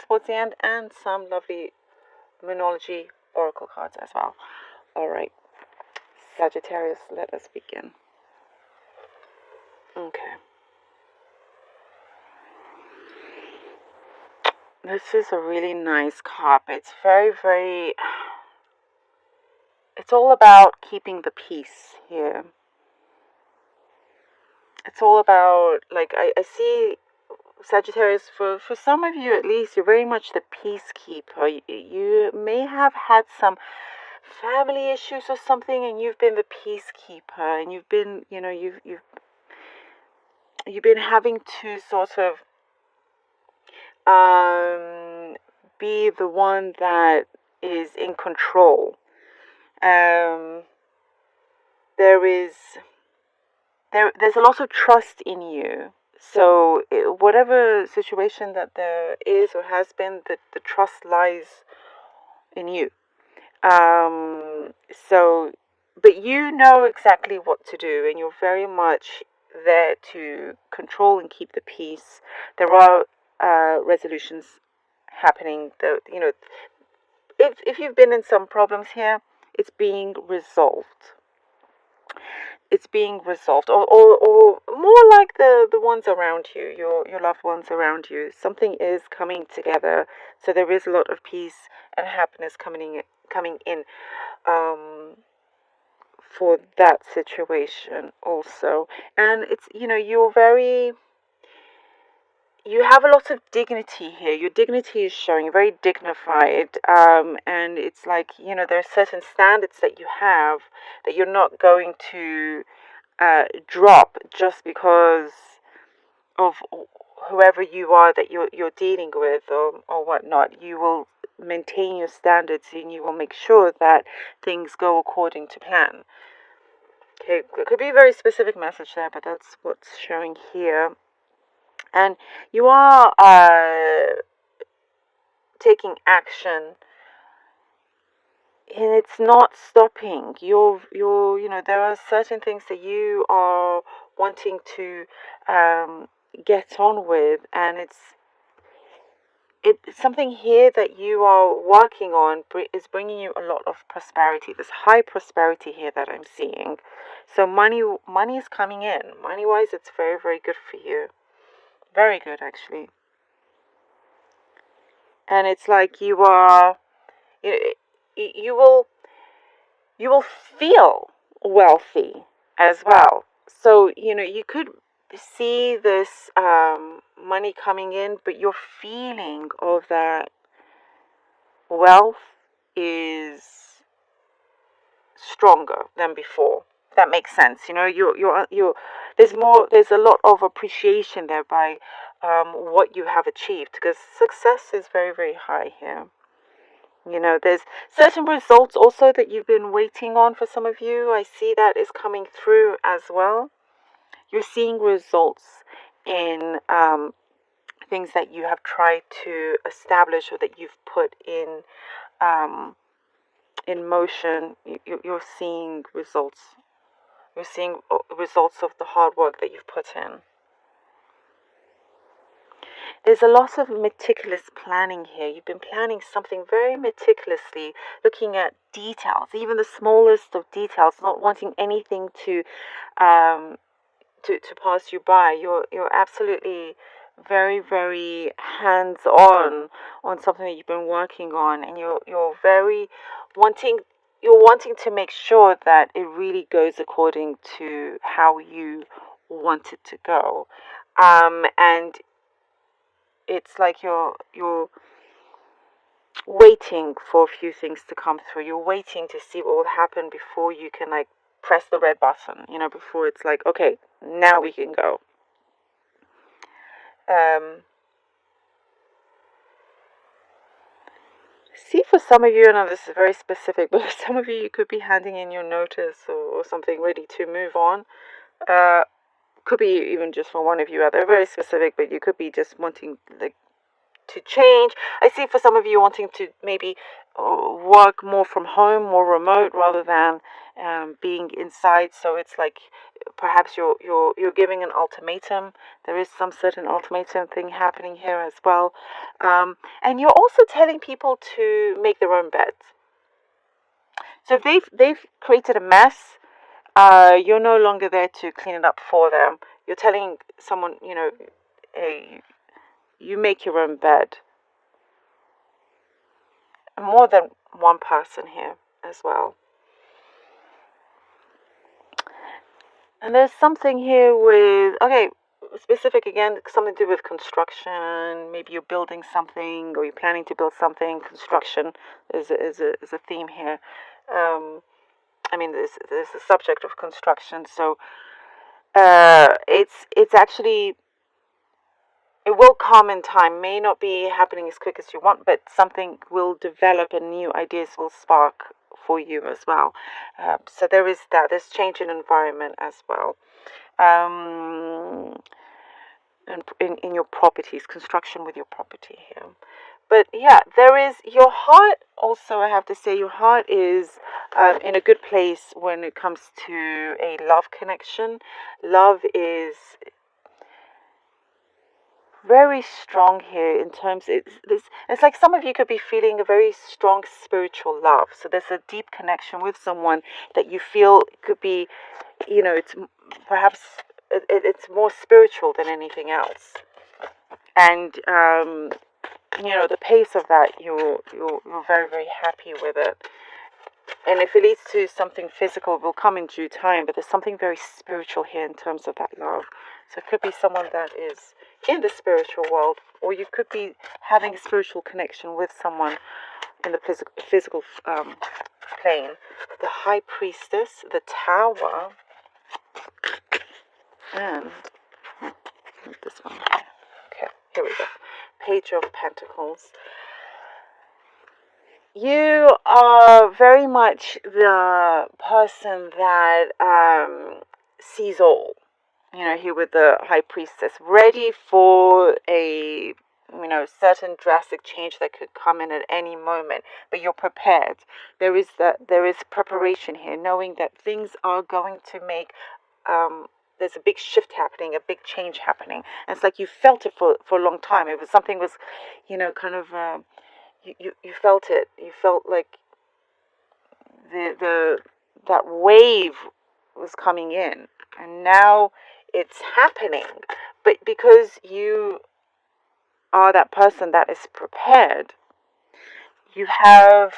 towards the end, and some lovely Moonology oracle cards as well. All right, Sagittarius, let us begin. Okay. This is a really nice card. It's very, it's all about keeping the peace here. It's all about, like, I see Sagittarius, for some of you at least, you're very much the peacekeeper. You may have had some family issues or something, and you've been the peacekeeper, and you've been, you've been having to sort of be the one that is in control. There's a lot of trust in you. So whatever situation that there is or has been, the trust lies in you. But you know exactly what to do, and you're very much there to control and keep the peace. There are resolutions happening. If you've been in some problems here, it's being resolved. It's being resolved, or more like the ones around you, your loved ones around you. Something is coming together, so there is a lot of peace and happiness coming in for that situation also. And it's, you have a lot of dignity here. Your dignity is showing, very dignified. And it's like, there are certain standards that you have that you're not going to drop just because of whoever you are that you're dealing with, or whatnot. You will maintain your standards, and you will make sure that things go according to plan. Okay, it could be a very specific message there, but that's what's showing here. And you are taking action, and it's not stopping. There are certain things that you are wanting to get on with, and it's something here that you are working on is bringing you a lot of prosperity. There's high prosperity here that I'm seeing. So money is coming in. Money-wise, it's very, very good for you. Very good, actually. And it's like you will feel wealthy as well. So you could see this money coming in, but your feeling of that wealth is stronger than before. That makes sense. There's a lot of appreciation there by what you have achieved, because success is very, very high here. There's certain results also that you've been waiting on for some of you. I see that is coming through as well. You're seeing results in things that you have tried to establish, or that you've put in motion. You're seeing results. You're seeing results of the hard work that you've put in. There's a lot of meticulous planning here. You've been planning something very meticulously, looking at details, even the smallest of details, not wanting anything to pass you by. You're absolutely very, very hands-on something that you've been working on, and you're very wanting to make sure that it really goes according to how you want it to go. And it's like you're waiting for a few things to come through. You're waiting to see what will happen before you can, like, press the red button, before it's like, okay, now we can go. See, for some of you, and this is very specific, but for some of you, you could be handing in your notice or something, ready to move on. Could be even just for one of you. They're very specific, but you could be just wanting, like, to change. I see for some of you wanting to maybe work more from home, more remote, rather than being inside. So it's like perhaps you're giving an ultimatum. There is some certain ultimatum thing happening here as well, and you're also telling people to make their own beds. So if they've created a mess, you're no longer there to clean it up for them. You're telling someone, hey, you make your own bed. More than one person here as well. And there's something here with, okay, specific again, something to do with construction. Maybe you're building something or you're planning to build something. Construction is a theme here. I mean, there's a subject of construction. So it's actually, it will come in time. May not be happening as quick as you want, but something will develop and new ideas will spark for you as well. So there is that. There's change in environment as well. And in your properties, construction with your property here. But yeah, there is your heart also. I have to say, your heart is in a good place when it comes to a love connection. Love is very strong here in terms it's like some of you could be feeling a very strong spiritual love. So there's a deep connection with someone that you feel could be, it's perhaps it's more spiritual than anything else. And the pace of that, you're very, very happy with it. And if it leads to something physical, it will come in due time. But there's something very spiritual here in terms of that love. So it could be someone that is in the spiritual world, or you could be having a spiritual connection with someone in the physical plane. The High Priestess, the Tower, and this one. Okay, here we go. Page of Pentacles. You are very much the person that sees all. Here with the High Priestess, ready for a certain drastic change that could come in at any moment, but you're prepared. There is preparation here, knowing that things are going to make there's a big shift happening, a big change happening. And it's like you felt it for a long time. It was something was, kind of you felt it. You felt like that wave was coming in, and now it's happening. But because you are that person that is prepared, you have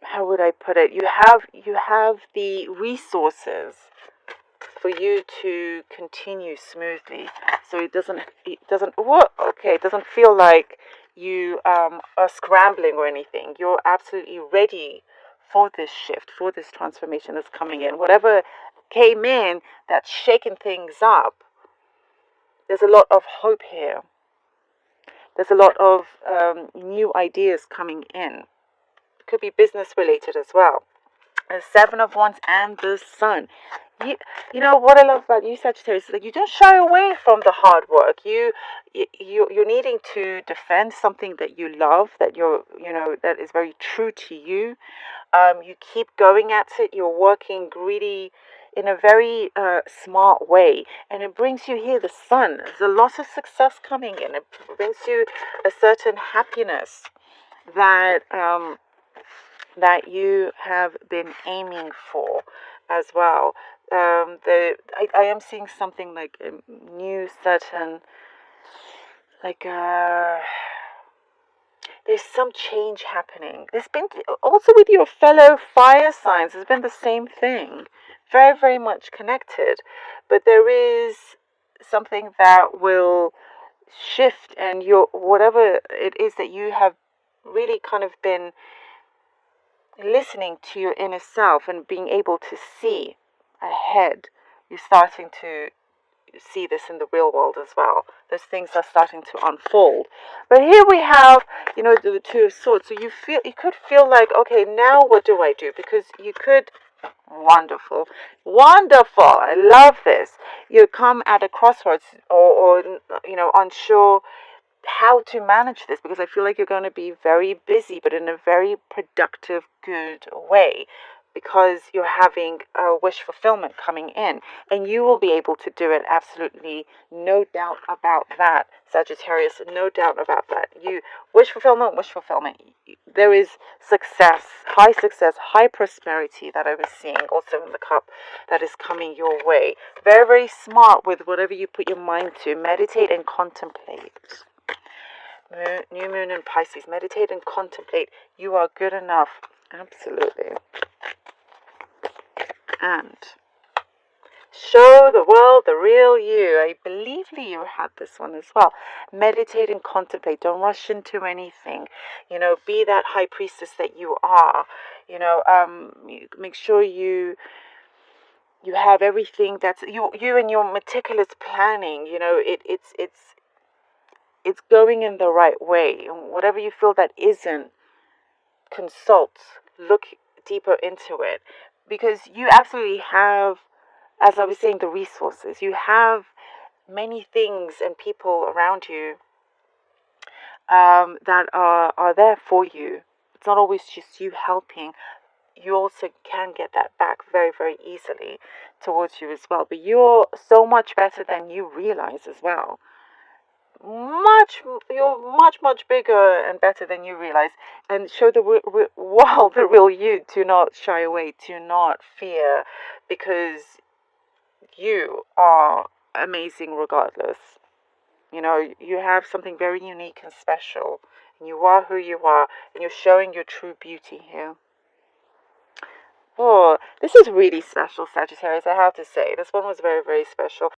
how would I put it? You have the resources for you to continue smoothly. So it doesn't feel like you are scrambling or anything. You're absolutely ready for this shift, for this transformation that's coming in. Whatever came in that's shaking things up, there's a lot of hope here. There's a lot of new ideas coming in. It could be business related as well. The Seven of Wands and the Sun. You know what I love about you, Sagittarius, is like you don't shy away from the hard work. You're needing to defend something that you love, that that is very true to you. You keep going at it. You're working greedy in a very smart way, and it brings you here the Sun. There's a lot of success coming in. It brings you a certain happiness that that you have been aiming for as well. I am seeing something like a new certain, like there's some change happening. There's been also with your fellow fire signs. There's been the same thing, very, very much connected. But there is something that will shift, and your whatever it is that you have really kind of been listening to your inner self and being able to see ahead. You're starting to see this in the real world as well. Those things are starting to unfold. But here we have, the Two of Swords. So you could feel like, okay, now what do I do? Because you could, wonderful, I love this. You come at a crossroads or unsure. how to manage this, because I feel like you're going to be very busy, but in a very productive, good way, because you're having a wish fulfillment coming in, and you will be able to do it. Absolutely, no doubt about that, Sagittarius. No doubt about that. You wish fulfillment, wish fulfillment. There is success, high prosperity that I was seeing also in the cup that is coming your way. Very, very smart with whatever you put your mind to. Meditate and contemplate. New moon in Pisces. Meditate and contemplate. You are good enough. Absolutely. And show the world the real you. I believe you had this one as well. Meditate and contemplate. Don't rush into anything. Be that high priestess that you are. Make sure you have everything that's you and your meticulous planning. It's going in the right way. And whatever you feel that isn't, consult, look deeper into it, because you absolutely have, as I was saying, the resources. You have many things and people around you that are there for you. It's not always just you helping. You also can get that back very, very easily towards you as well. But you're so much better than you realize as well. You're much bigger and better than you realize, and show the world the real you. Do not shy away, do not fear, because you are amazing regardless. You have something very unique and special, and you are who you are, and you're showing your true beauty here. Oh, this is really special, Sagittarius, I have to say. This one was very, very special.